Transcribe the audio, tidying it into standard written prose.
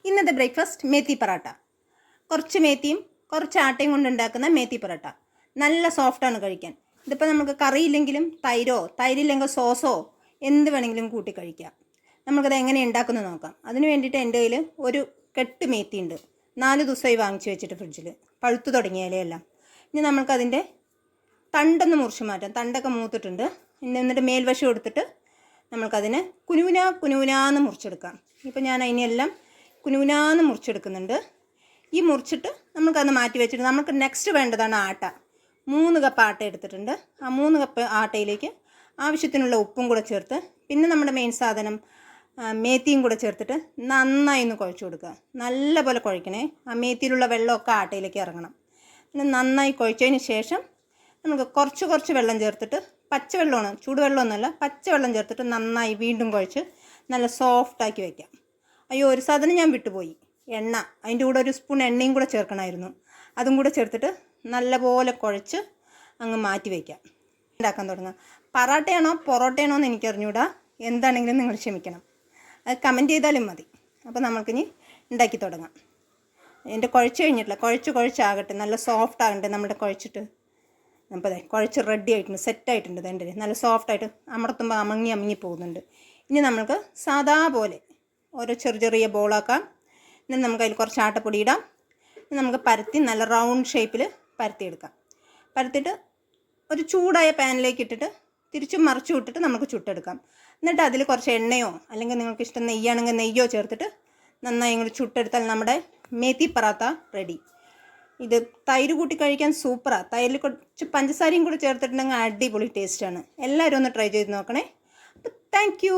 ഇന്നത്തെ ബ്രേക്ക്ഫാസ്റ്റ് മേത്തി പൊറോട്ട. കുറച്ച് മേത്തിയും കുറച്ച് ആട്ടയും കൊണ്ട് ഉണ്ടാക്കുന്ന മേത്തി പൊറോട്ട നല്ല സോഫ്റ്റാണ് കഴിക്കാൻ. ഇതിപ്പോൾ നമുക്ക് കറിയില്ലെങ്കിലും തൈരില്ലെങ്കിൽ സോസോ എന്ത് വേണമെങ്കിലും കൂട്ടി കഴിക്കാം. നമുക്കത് എങ്ങനെ ഉണ്ടാക്കുന്നത് നോക്കാം. അതിന് വേണ്ടിയിട്ട് എൻ്റെ കയ്യിൽ ഒരു കെട്ട് മേത്തി ഉണ്ട്. 4 ദിവസമായി വാങ്ങിച്ചു വെച്ചിട്ട് ഫ്രിഡ്ജിൽ പഴുത്തു തുടങ്ങിയാലെല്ലാം. ഇനി നമുക്കതിൻ്റെ തണ്ടൊന്ന് മുറിച്ച് മാറ്റാം. തണ്ടൊക്കെ മൂത്തിട്ടുണ്ട്. എന്നിട്ട് മേൽവശം എടുത്തിട്ട് നമുക്കതിനെ കുനുകുനാന്ന് മുറിച്ചെടുക്കാം. ഇപ്പോൾ ഞാൻ അതിനെല്ലാം കുനുകുനാന്ന് മുറിച്ചെടുക്കുന്നുണ്ട്. ഈ മുറിച്ചിട്ട് നമുക്കത് മാറ്റി വെച്ചിട്ട് നമുക്ക് നെക്സ്റ്റ് വേണ്ടതാണ് ആട്ട. 3 കപ്പ് ആട്ട എടുത്തിട്ടുണ്ട്. ആ 3 കപ്പ് ആട്ടയിലേക്ക് ആവശ്യത്തിനുള്ള ഉപ്പും കൂടെ ചേർത്ത് പിന്നെ നമ്മുടെ മെയിൻ സാധനം മേത്തിയും കൂടെ ചേർത്തിട്ട് നന്നായി ഒന്ന് കുഴച്ച് കൊടുക്കുക. നല്ല പോലെ കുഴക്കണേ. ആ മേത്തിയിലുള്ള വെള്ളമൊക്കെ ആട്ടയിലേക്ക് ഇറങ്ങണം. പിന്നെ നന്നായി കുഴച്ചതിന് ശേഷം നമുക്ക് കുറച്ച് വെള്ളം ചേർത്തിട്ട് പച്ചവെള്ളമാണ്, ചൂടുവെള്ളമൊന്നുമല്ല, പച്ചവെള്ളം ചേർത്തിട്ട് നന്നായി വീണ്ടും കുഴച്ച് നല്ല സോഫ്റ്റാക്കി വയ്ക്കാം. അയ്യോ, ഒരു സാധനം ഞാൻ വിട്ടുപോയി, എണ്ണ. അതിൻ്റെ കൂടെ ഒരു സ്പൂൺ എണ്ണയും കൂടെ ചേർക്കണമായിരുന്നു. അതും കൂടെ ചേർത്തിട്ട് നല്ലപോലെ കുഴച്ച് അങ്ങ് മാറ്റി വയ്ക്കാം. ഉണ്ടാക്കാൻ തുടങ്ങാം. പൊറോട്ടയാണോ എന്ന് എനിക്കറിഞ്ഞൂടാ. എന്താണെങ്കിലും നിങ്ങൾ ക്ഷമിക്കണം. അത് കമൻറ്റ് ചെയ്താലും മതി. അപ്പോൾ നമുക്കിനി ഉണ്ടാക്കി തുടങ്ങാം. എൻ്റെ കുഴച്ച് കഴിഞ്ഞിട്ടില്ല, കുഴച്ചാകട്ടെ, നല്ല സോഫ്റ്റ് ആകട്ടെ. നമ്മുടെ കുഴച്ചിട്ട് അപ്പോൾ കുഴച്ച് റെഡി ആയിട്ടുണ്ട്, സെറ്റായിട്ടുണ്ട്. എൻ്റെ നല്ല സോഫ്റ്റായിട്ട് അമർത്തുമ്പോൾ അമങ്ങി പോകുന്നുണ്ട്. ഇനി നമുക്ക് സാധാ പോലെ ഓരോ ചെറിയ ബോളാക്കാം. എന്നിട്ട് നമുക്ക് അതിൽ കുറച്ച് ആട്ടപ്പൊടി ഇടാം. നമുക്ക് പരത്തി നല്ല റൗണ്ട് ഷേപ്പിൽ പരത്തിയെടുക്കാം. പരത്തിയിട്ട് ഒരു ചൂടായ പാനിലേക്ക് ഇട്ടിട്ട് തിരിച്ചും മറിച്ചു വിട്ടിട്ട് നമുക്ക് ചുട്ടെടുക്കാം. എന്നിട്ട് അതിൽ കുറച്ച് എണ്ണയോ അല്ലെങ്കിൽ നിങ്ങൾക്ക് ഇഷ്ടം നെയ്യാണെങ്കിൽ നെയ്യോ ചേർത്തിട്ട് നന്നായി ഇങ്ങോട്ട് ചുട്ടെടുത്താൽ നമ്മുടെ മേത്തി പൊറോട്ട റെഡി. ഇത് തൈര് കൂട്ടി കഴിക്കാൻ സൂപ്പറാണ്. തൈരിൽ കുറച്ച് പഞ്ചസാരയും കൂടി ചേർത്തിട്ടുണ്ടെങ്കിൽ അടിപൊളി ടേസ്റ്റാണ്. എല്ലാവരും ഒന്ന് ട്രൈ ചെയ്ത് നോക്കണേ. അപ്പോൾ താങ്ക് യു.